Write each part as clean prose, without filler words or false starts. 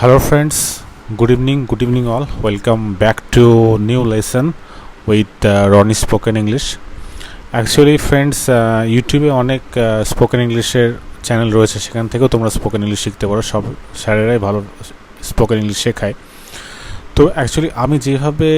Hello friends, good evening all. Welcome back to new lesson with RONI'S spoken English. Actually friends, YouTube অনেক spoken ইংলিশের channel রয়েছে, সেখান থেকেও তোমরা spoken English শিখতে পারো। সব স্যারেরাই ভালো স্পোকেন ইংলিশ শেখায়। তো অ্যাকচুয়ালি আমি যেভাবে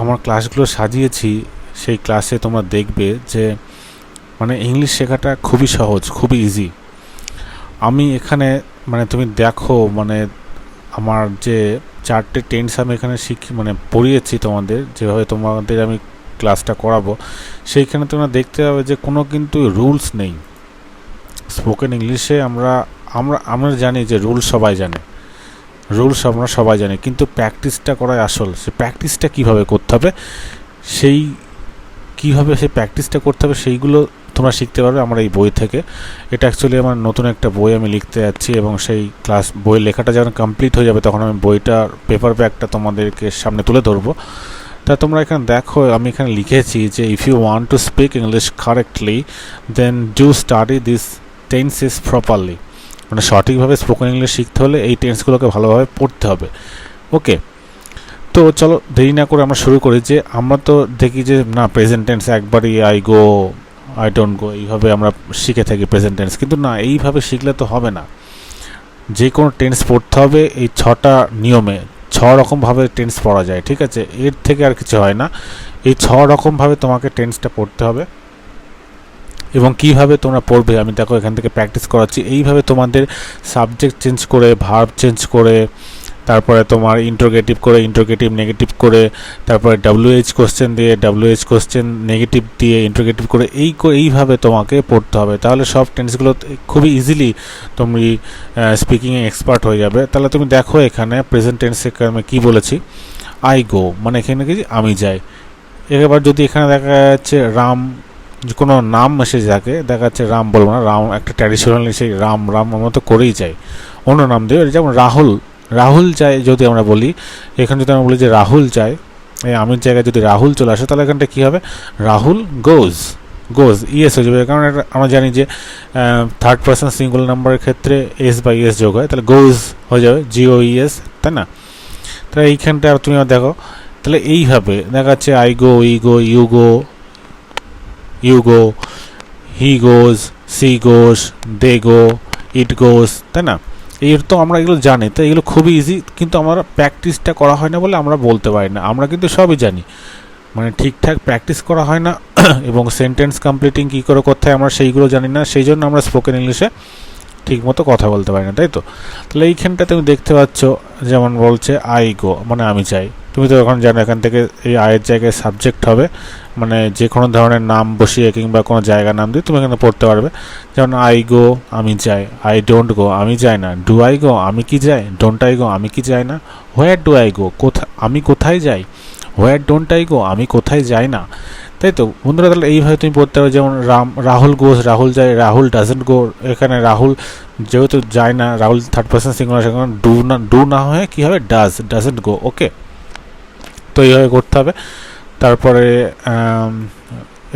আমার ক্লাসগুলো সাজিয়েছি সেই ক্লাসে তোমরা দেখবে যে মানে ইংলিশ শেখাটা খুবই সহজ, খুবই ইজি। আমি এখানে তুমি দেখো আমার যে চারটে টেন্স আমি এখানে পড়িয়েছি তোমাদের, যেভাবে তোমাদের আমি ক্লাসটা করাবো সেইখানে তোমরা দেখতে পাবে যে কোনো কিন্তু রুলস নেই। স্পোকেন ইংলিশে আমরা জানি যে রুলস আমরা সবাই জানি, কিন্তু প্র্যাকটিসটা করাই আসল। সে প্র্যাকটিসটা কীভাবে করতে হবে সেই প্র্যাকটিসটা করতে হবে সেইগুলো তোমরা শিখতে পারবে আমার এই বই থেকে। এটা অ্যাকচুয়ালি আমার নতুন একটা বই আমি লিখতে যাচ্ছি, এবং সেই বই লেখাটা যখন কমপ্লিট হয়ে যাবে তখন আমি বইটার পেপার ব্যাগটা তোমাদেরকে সামনে তুলে ধরবো। তা তোমরা এখানে দেখো আমি এখানে লিখেছি যে if you want to speak English correctly then do study this tenses properly. সঠিকভাবে স্পোকেন ইংলিশ শিখতে হলে এই টেন্সগুলোকে ভালোভাবে পড়তে হবে। ওকে, তো চলো দেরি না করে আমরা শুরু করি। যে আমরা তো দেখি যে না প্রেজেন্ট টেন্স একবারই I go, I don't go, এইভাবে আমরা শিখে থাকি প্রেজেন্ট টেন্স, কিন্তু না, এইভাবে শিখলে তো হবে না। যে কোনো টেন্স পড়তে হবে এই 6টা নিয়মে। 6 রকমভাবে টেন্স পড়া যায়, ঠিক আছে? এর থেকে আর কিছু হয় না। এই 6 রকমভাবে তোমাকে টেন্সটা পড়তে হবে। এবং কিভাবে তোমরা পড়বে আমি দেখো এখান থেকে প্র্যাকটিস করাচ্ছি। এইভাবে তোমাদের সাবজেক্ট চেঞ্জ করে, ভার্ব চেঞ্জ করে, তারপরে তোমার ইন্টারোগেটিভ করে, ইন্টারোগেটিভ নেগেটিভ করে, তারপরে WH কোশ্চেন দিয়ে, WH কোশ্চেন নেগেটিভ দিয়ে, ইন্টারোগেটিভ করে এইভাবে তোমাকে পড়তে হবে। তাহলে সব টেন্সগুলো খুবই ইজিলি তুমি স্পিকিংয়ে এক্সপার্ট হয়ে যাবে। তাহলে তুমি দেখো এখানে প্রেজেন্ট টেন্সে আমি কী বলেছি, আই গো, এখানে কি আমি যাই। এবার যদি এখানে দেখা যাচ্ছে রাম, কোনো নাম এসে যাকে দেখা যাচ্ছে রাম বলবো না, রাম একটা ট্র্যাডিশনালি সেই রাম আমরা তো করেই যাই, অন্য নাম দেবে। যেমন রাহুল যায় যদি আমরা বলি, এখানে যদি আমরা বলি যে রাহুল যায়, এই আমির জায়গায় যদি রাহুল চলে আসে তাহলে এখানটা কী হবে, রাহুল গোজ ইয়েস হয়ে যাবে। কারণ আমরা জানি যে থার্ড পারসন সিঙ্গুলার নাম্বারের ক্ষেত্রে এস বা ইয়েস যোগ হয়, তাহলে গোজ হয়ে যাবে GOES, তাই না? তাহলে এইখানটা তুমি দেখো, তাহলে এইভাবে দেখা যাচ্ছে I go, we go, you go, he goes, she goes, they go, it goes, তাই না? এর তো আমরা এগুলো জানি, তো এগুলো খুবই ইজি, কিন্তু আমরা প্র্যাকটিসটা করা হয় না বলে আমরা বলতে পারি না। আমরা কিন্তু সবই জানি, ঠিকঠাক প্র্যাকটিস করা হয় না। এবং সেন্টেন্স কমপ্লিটিং কী করে করতে হয় আমরা সেইগুলো জানি না, সেই জন্য আমরা স্পোকেন ইংলিশে ঠিকমতো কথা বলতে পারি না, তাই তো? তাহলে এইখানটা তুমি দেখতে পাচ্ছ যেমন বলছে আই গো, আমি চাই। তুমি তো এখন জানো এখান থেকে এই আয়ের জায়গায় সাবজেক্ট হবে, যে কোনো ধরনের নাম বসিয়ে কিংবা কোনো জায়গার নাম দিয়ে তুমি এখানে পড়তে পারবে। যেমন আই গো, আমি যাই, আই ডোন্ট গো, আমি যাই না, ডু আই গো, আমি কি যাই, ডোন্ট আই গো, আমি কি যাই না, হোয়ার ডু আই গো, আমি কোথায় যাই, হোয়ার ডোন্ট আই গো, আমি কোথায় যাই না, তাই তো বন্ধুরা? তাহলে এইভাবে তুমি পড়তে পারবে। যেমন রাহুল গোস, রাহুল যায়, রাহুল ডাজেন্ট গো। এখানে রাহুল যেহেতু যায় না, রাহুল থার্ড পারসন সিঙ্গুলার, সেখানে ডু না হয়ে কী হবে, ডাজেন্ট গো। ওকে, তো এইভাবে করতে হবে। তারপরে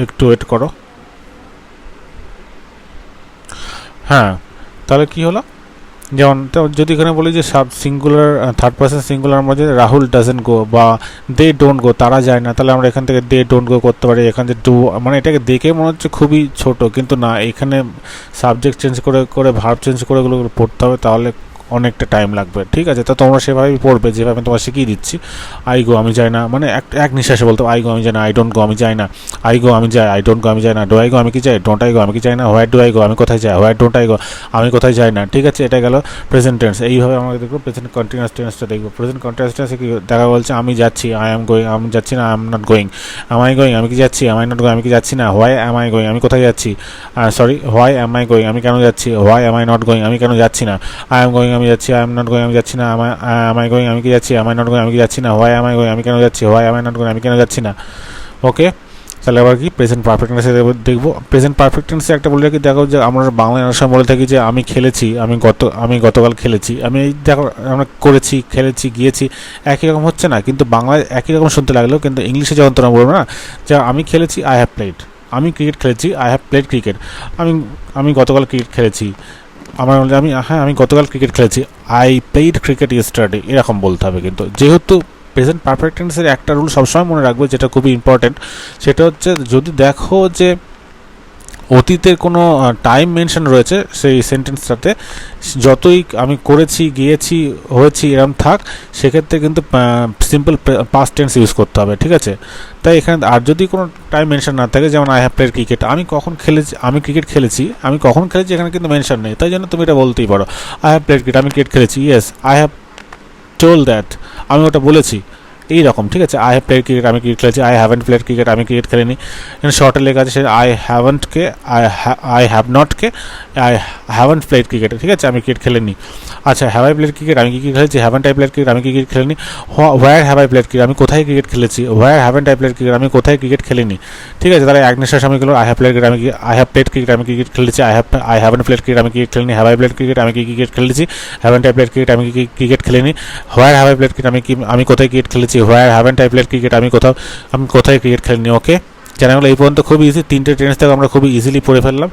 একটু ওয়েট করো। হ্যাঁ, তাহলে কি হলো, যেমন যদি এখানে বলি যে সিঙ্গুলার থার্ড পারসন সিঙ্গুলার মধ্যে রাহুল ডাজেন্ট গো বা দে ডোন্ট গো, তারা যায় না, তাহলে আমরা এখান থেকে দে ডোন্ট গো করতে পারি। এখান থেকে ডু, এটাকে দেখে মনে হচ্ছে খুবই ছোট, কিন্তু না, এখানে সাবজেক্ট চেঞ্জ করে ভার্ব চেঞ্জ করে এগুলো পড়তে হবে, তাহলে অনেকটা টাইম লাগবে, ঠিক আছে? তো তোমরা সেভাবেই পড়বে যেভাবে আমি তোমার শিখিয়ে দিচ্ছি। আই গো, আমি যাই না, এক নিঃশ্বাসে বলতো আই গো, আমি যাই না, আই ডোন্ট গো, আমি যাই না, আই গো, আমি যাই, আই ডোন্ট গো, আমি যাই না, ডু আই গো, আমি কি যাই, ডোন্ট আই গো, আমি কি যাই না, হোয়ার ডু আই গো, আমি কোথায় যাই, হোয়ার ডোন্ট আই গো, আমি কোথায় যাই না, ঠিক আছে? এটা গেল প্রেজেন্ট টেন্স। এইভাবে আমরা দেখবো প্রেজেন্ট কন্টিনিউয়াস টেন্সটা দেখবো। প্রেজেন্ট কন্টিনিউয়াস টেন্সে কি দেখা বলছে, আমি যাচ্ছি, আই এম গোয়িং, আমি যাচ্ছি না, I am not going, am I going, আমি কি যাচ্ছি, এম আই নট গোয়িং, আমি কি যাচ্ছি না, হোয়াই এম আই গোয়িং, আমি কোথায় যাচ্ছি, হোয়াই এম আই গোয়িং, আমি কেন যাচ্ছি, why M I not going, আমি কেন যাচ্ছি না, আই এম গোয়িং, আমি যাচ্ছি, আই এম নট গোয়িং, আমি যাচ্ছি না, am I going, আমি কি যাচ্ছি, am I not going, আমি কি যাচ্ছি না, why am I going, আমি কেন যাচ্ছি, why am I not going, আমি কেন যাচ্ছি না। ওকে, তাহলে আবার কি প্রেজেন্ট পারফেক্ট টেন্সে দেখবো। প্রেজেন্ট পারফেক্ট টেন্সে একটা বলে রাখি, দেখো যে আমরা বাংলায় অনেক সময় বলে থাকি যে আমি খেলেছি, আমি গতকাল খেলেছি, আমি দেখো আমরা করেছি, খেলেছি, গিয়েছি, একই রকম হচ্ছে না? কিন্তু বাংলায় একই রকম শুনতে লাগলেও কিন্তু ইংলিশে যখন তোমরা বলবো না যে আমি খেলেছি, আই হ্যাভ প্লেড, আমি ক্রিকেট খেলেছি, আই হ্যাভ প্লেড ক্রিকেট, আমি গতকাল ক্রিকেট খেলেছি, আমার আমি গতকাল ক্রিকেট খেলেছি, আই প্লেড ক্রিকেট ইয়েস্টারডে, এরকম বলতে হবে। কিন্তু যেহেতু প্রেজেন্ট পারফেক্ট টেন্সের একটা রুল সবসময় মনে রাখবে, যেটা খুবই ইম্পর্টেন্ট, সেটা হচ্ছে যদি দেখো যে অতীতের কোনো টাইম মেনশন রয়েছে সেই সেন্টেন্সটাতে, যতই আমি করেছি, গিয়েছি, হয়েছি এরম থাক, সেক্ষেত্রে কিন্তু সিম্পল পাস্ট টেন্স ইউজ করতে হবে, ঠিক আছে? তাই এখানে আর যদি কোনো টাইম মেনশন না থাকে, যেমন আই হ্যাভ প্লেড ক্রিকেট, আমি কখন খেলেছি, আমি ক্রিকেট খেলেছি, আমি কখন খেলেছি এখানে কিন্তু মেনশন নেই, তাই জন্য তুমি এটা বলতেই পারো আই হ্যাভ প্লেড ক্রিকেট, আমি ক্রিকেট খেলেছি, yes I have told that, আমি ওটা বলেছি, এই রকম, ঠিক আছে? আই হ্যাভ প্লেড ক্রিকেট, আমি ক্রিকেট খেলেছি, আই হ্যাভেন্ট প্লেড ক্রিকেট, আমি ক্রিকেট খেলিনি। এখানে শর্টে লেখা আছে সে আই হ্যাভেন্টকে, আই হ্যাভ নটকে আই হ্যাভেন্ট প্লেড ক্রিকেট, ঠিক আছে? আমি ক্রিকেট খেলিনি। আচ্ছা, হ্যাভ আই প্লেড ক্রিকেট, আমি ক্রিকেট খেলেছি, হ্যাভেন্ট আই প্লেড ক্রিকেট, আমি ক্রিকেট খেলিনি। Where have I played cricket, আমি কোথায় ক্রিকেট খেলেছি, where haven't I played cricket, আমি কোথায় ক্রিকেট খেলিনি, ঠিক আছে? তাহলে এক নিঃশ্বাস আমি গেলো I have played cricket, I have played cricket, আমি ক্রিকেট খেলেছি, আই হ্যাভেন্ট প্লেড ক্রিকেট, আমি ক্রিকেট খেলিনি। হ্যাভ আই প্লেড ক্রিকেট, আমি ক্রিকেট খেলেছি, হ্যাভেন্ট আই প্লেড ক্রিকেট, আমি ক্রিকেট খেলিনি। Where have I played cricket, আমি কোথায় ক্রিকেট খেলেছি, where haven't I played cricket, আমি কোথায় ক্রিকেট খেলিনি। ওকে, জানা গেলো। এই পর্যন্ত খুবই ইজি, তিনটে টেন্স থেকে আমরা খুবই ইজিলি পড়ে ফেললাম।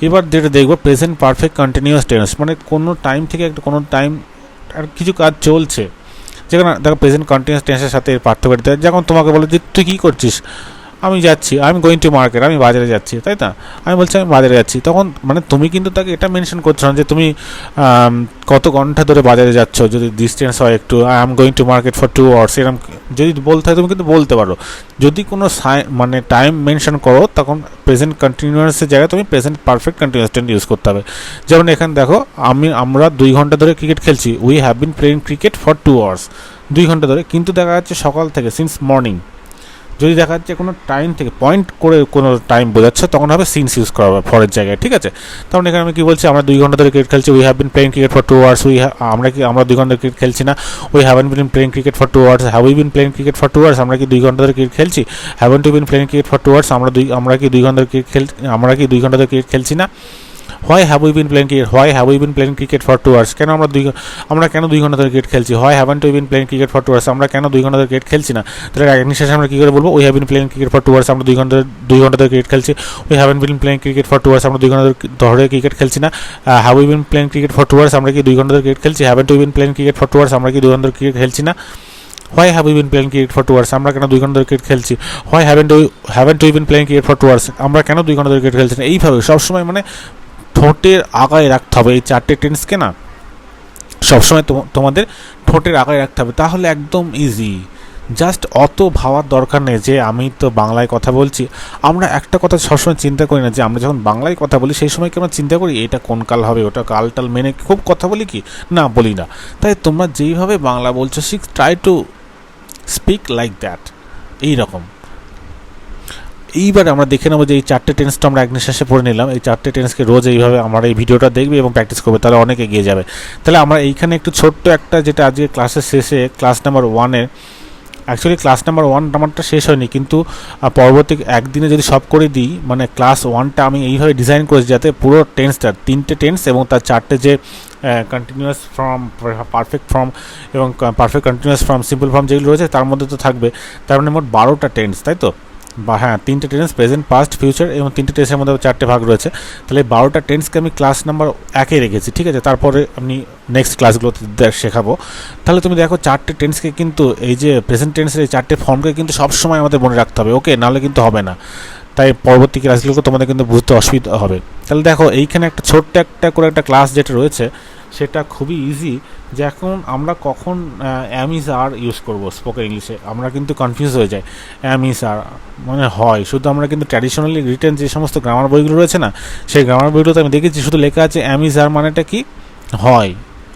এবার যেটা দেখবো প্রেজেন্ট পারফেক্ট কন্টিনিউয়াস টেন্স, মানে কোনো টাইম থেকে একটা কোনো টাইম আর কিছু কাজ চলছে, যেখানে দেখো প্রেজেন্ট কন্টিনিউয়াস টেন্সের সাথে এর পার্থক্য দিতে হয়। যখন তোমাকে বলো যে তুই কী করছিস, আমি যাচ্ছি, I am going to market, আমি বাজারে যাচ্ছি, তাই না? আমি বলছি আমি বাজারে যাচ্ছি, তখন মানে তুমি কিন্তু তাকে এটা মেনশন করছো না যে তুমি কত ঘন্টা ধরে বাজারে যাচ্ছ। যদি ডিস্টেন্স হয় একটু, I am going to market for 2 hours, এরকম যদি বলতে হয় তুমি কিন্তু বলতে পারো। যদি কোনো মানে টাইম মেনশন করো, তখন প্রেজেন্ট কন্টিনিউয়াসের জায়গায় তুমি present perfect continuous tense use করতে হবে। যেমন এখানে দেখো আমরা 2 ঘন্টা ধরে ক্রিকেট খেলছি, we have been playing cricket for 2 hours, 2 ঘন্টা ধরে, কিন্তু দেখা যাচ্ছে সকাল থেকে, সিন্স মর্নিং। যদি দেখা যাচ্ছে কোনো টাইম থেকে পয়েন্ট করে কোনো টাইম বোঝাচ্ছে, তখন হবে সিন্স ইউজ করা হবে ফরের জায়গায়, ঠিক আছে? তখন এখানে আমি কি বলছি, আমরা 2 ঘন্টা ধরে ক্রিকেট খেলছি, we have been playing cricket for 2 hours, আমরা 2 ঘন্টা ক্রিকেট খেলছি না, we haven't been playing cricket for 2 hours, have we been playing cricket for 2 hours, আমরা কি 2 ঘন্টা ধরে ক্রিকেট খেলছি, haven't we been playing cricket for 2 hours, আমরা কি 2 ঘন্টা ধরে ক্রিকেট খেলছি না। Why have we been playing cricket, why have we been playing cricket for 2 hours, কেন আমরা কেন 2 ঘন্টা ধরে ক্রিকেট খেলছি। Why haven't we been playing cricket for 2 hours, আমরা কেন 2 ঘন্টা ধরে ক্রিকেট খেলছি না। তাহলে এক নিঃশ্বাসে আমরা কী করে বলবো, we have been playing cricket for 2 hours, আমরা 2 ঘন্টা ধরে ক্রিকেট খেলছি। We haven't been playing cricket for 2 hours, আমরা 2 ঘন্টা ধরে ক্রিকেট খেলছি না। Have we been playing cricket for 2 hours, আমরা কি 2 ঘন্টা ধরে ক্রিকেট খেলছি। Haven't we been playing cricket for 2 hours, আমরা কি 2 ঘন্টা ধরে ক্রিকেট খেলছি না। Why have we been playing cricket for 2 hours, আমরা কেন 2 ঘন্টা ধরে ক্রিকেট খেলছি। Why haven't we been playing cricket for 2 hours, আমরা কেন 2 ঘন্টা ধরে ক্রিকেট খেলছি না। এইভাবে সবসময় মানে ঠোঁটের আগায় রাখতে হবে এই 4টে টেন্সকে, না সবসময় তোমাদের ঠোঁটের আগায় রাখতে হবে, তাহলে একদম ইজি। জাস্ট অত ভাবার দরকার নেই যে আমি তো বাংলায় কথা বলছি। আমরা একটা কথা সবসময় চিন্তা করি না যে আমরা যখন বাংলায় কথা বলি সেই সময় কি আমরা চিন্তা করি এটা কোন কাল হবে, ওটা কালটাল মেনে খুব কথা বলি কি না, বলি না। তাই তোমরা যেইভাবে বাংলা বলছো try to speak like that, এইরকম। এইবার আমরা দেখে নেবো যে এই 4টে টেন্সটা আমরা এক নিঃশ্বাসে পড়ে নিলাম। এই 4টে টেন্সকে রোজ এইভাবে আমরা এই ভিডিওটা দেখবে এবং প্র্যাকটিস করবে, তাহলে অনেক এগিয়ে যাবে। তাহলে আমরা এইখানে একটু ছোট্ট একটা, যেটা আজকে ক্লাসের শেষে ক্লাস নাম্বার 1-এর, অ্যাকচুয়ালি ক্লাস নাম্বার 1 আমারটা শেষ হয়নি, কিন্তু পরবর্তী একদিনে যদি সব করে দিই, মানে ক্লাস 1টা আমি এইভাবে ডিজাইন করেছি যাতে পুরো টেন্সটা 3টে টেন্স এবং তার 4টে যে কন্টিনিউয়াস ফর্ম, পারফেক্ট ফর্ম এবং perfect continuous form, simple form যেগুলো রয়েছে তার মধ্যে তো থাকবে। তার মানে মোট 12টা টেন্স, তাই তো? বা হ্যাঁ, 3টে টেন্স, প্রেজেন্ট, পাস্ট, ফিউচার, এবং 3টে টেন্সের মধ্যে 4টে ভাগ রয়েছে। তাহলে 12টা টেন্সকে আমি ক্লাস নাম্বার 1-এ রেখেছি, ঠিক আছে? তারপরে আমি নেক্সট ক্লাসগুলোতে শেখাবো। তাহলে তুমি দেখো 4টে টেন্সকে কিন্তু, এই যে প্রেজেন্ট টেন্সের এই 4টে ফর্মকে কিন্তু সবসময় আমাদের মনে রাখতে হবে, ওকে? নাহলে কিন্তু হবে না। তাই পরবর্তী ক্লাসগুলোকে তোমাদের কিন্তু বুঝতে অসুবিধা হবে। তাহলে দেখো এইখানে একটা ছোট্ট একটা করে একটা ক্লাস যেটা রয়েছে সেটা খুবই ইজি, যে এখন আমরা কখন অ্যাম ইজ আর ইউজ করবো স্পোকেন ইংলিশে, আমরা কিন্তু কনফিউজ হয়ে যাই। অ্যাম ইজ আর মানে হয়, শুধু আমরা কিন্তু ট্র্যাডিশনালি রিটেন যে সমস্ত গ্রামার বইগুলো রয়েছে না, সেই গ্রামার বইগুলোতে আমি দেখেছি শুধু লেখা আছে অ্যাম ইজ আর মানেটা কি, হয়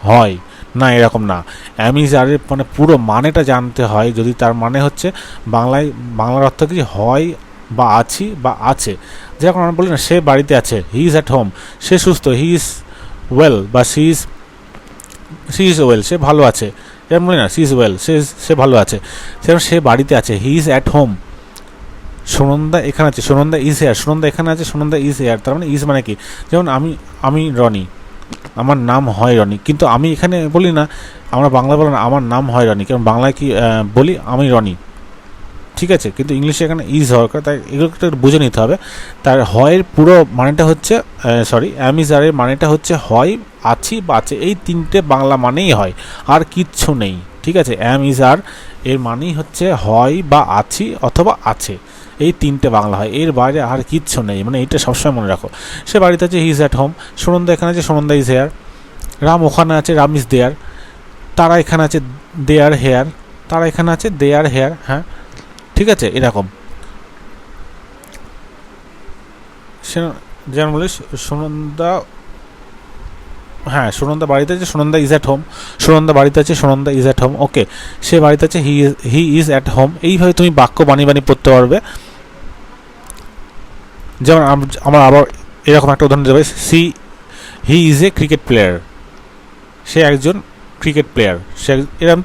হয় না, এরকম না। অ্যাম ইজ আরের মানে পুরো মানেটা জানতে হয়। যদি তার মানে হচ্ছে বাংলার অর্থ কি, হয় বা আছি বা আছে। যেরকম আমরা বলি না, সে বাড়িতে আছে, হি ইজ অ্যাট হোম, সে সুস্থ, হি ইজ ওয়েল, বা সি ইজ ওয়েল, সে ভালো আছে। এরকম বলি না, সি ইজ ওয়েল, সে ভালো আছে। সেরকম সে বাড়িতে আছে, he is at home. Sunanda এখানে আছে, সুনন্দা ইজ হেয়ার, সুনন্দা এখানে আছে, সুনন্দা ইজ হেয়ার। তার মানে ইজ মানে কি, যেমন আমি রনি, আমার নাম হয় রনি, কিন্তু আমি এখানে বলি না, আমরা বাংলা বলি না আমার নাম হয় রনি, কারণ বাংলায় কি বলি, আমি রনি, ঠিক আছে, কিন্তু ইংলিশে এখানে ইজ হওয়ার কথা, তাই এগুলো একটু বুঝে নিতে হবে। তার হয়ের পুরো মানেটা হচ্ছে অ্যাম ইজ আর এর মানেটা হচ্ছে হয়, আছি বা আছে, এই তিনটে বাংলা মানেই হয়, আর কিচ্ছু নেই। ঠিক আছে, অ্যাম ইজ আর এর মানেই হচ্ছে হয় বা আছি অথবা আছে, এই তিনটে বাংলা হয়, এর বাইরে আর কিচ্ছু নেই, মানে এইটা সবসময় মনে রাখো। সে বাড়িতে আছে, he is at home. Sunanda এখানে আছে, সুনন্দা ইজ হেয়ার। রাম ওখানে আছে, রাম ইজ দেয়ার। তারা এখানে আছে, দে আর হেয়ার। তারা এখানে আছে, দে আর হেয়ার। হ্যাঁ, ঠিক আছে, এরকম। যেমন বলি সুনন্দা, হ্যাঁ সুনন্দা বাড়িতে আছে, Sunanda is at home. Sunanda বাড়িতে আছে, সুনন্দা ইজ অ্যাট হোম। ওকে, সে বাড়িতে আছে, হি ইজ অ্যাট হোম। এইভাবে তুমি বাক্য বানিয়ে বানিয়ে পড়তে পারবে। যেমন আমার আবার এরকম একটা উদাহরণ দেবে, he is a cricket player. সে একজন ক্রিকেট প্লেয়ার, সে এরকম।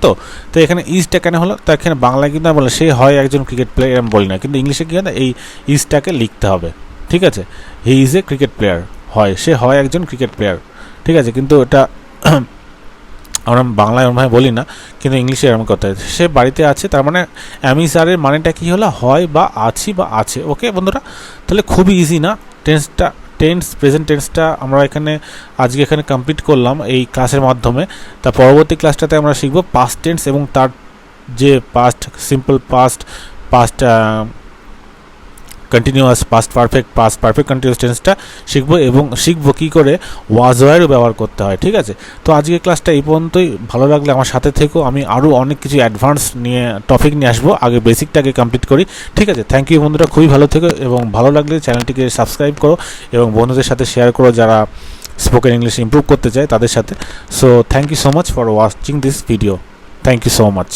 তো এখানে ইজটা কেন হলো, তো এখানে বাংলায় কিন্তু বলে সে হয় একজন ক্রিকেট প্লেয়ার, এরকম বলি না, কিন্তু ইংলিশে কী হয়, এই ইজটাকে লিখতে হবে। ঠিক আছে, হি ইজ এ ক্রিকেট প্লেয়ার, হয়, সে হয় একজন ক্রিকেট প্লেয়ার। ঠিক আছে, কিন্তু এটা আমরা বাংলায় এরমভাবে বলি না, কিন্তু ইংলিশে এরকম কথা। সে বাড়িতে আছে, তার মানে অ্যাম ইজ আর এর মানেটা কী হলো, হয় বা আছি বা আছে। ওকে বন্ধুরা, তাহলে খুবই ইজি না প্রেজেন্ট টেন্সটা আমরা আজকে এখানে কমপ্লিট করলাম এই ক্লাসের মাধ্যমে। তা পরবর্তী ক্লাসটাতে আমরা শিখব পাস্ট টেন্স এবং তার যে past simple past continuous, past perfect continuous টেন্সটা শিখবো, এবং শিখবো কী করে ওয়াজ ওয়ারও ব্যবহার করতে হয়। ঠিক আছে, তো আজকের ক্লাসটা এই পর্যন্তই। ভালো লাগলে আমার সাথে থেকেও, আমি আরও অনেক কিছু অ্যাডভান্স টপিক নিয়ে আসবো, আগে বেসিকটাকে কমপ্লিট করি। ঠিক আছে, থ্যাংক ইউ বন্ধুরা, খুবই ভালো থেকো, এবং ভালো লাগলে চ্যানেলটিকে সাবস্ক্রাইব করো এবং বন্ধুদের সাথে শেয়ার করো যারা স্পোকেন ইংলিশ ইমপ্রুভ করতে চায় তাদের সাথে। So thank you so much for watching this video. Thank you so much.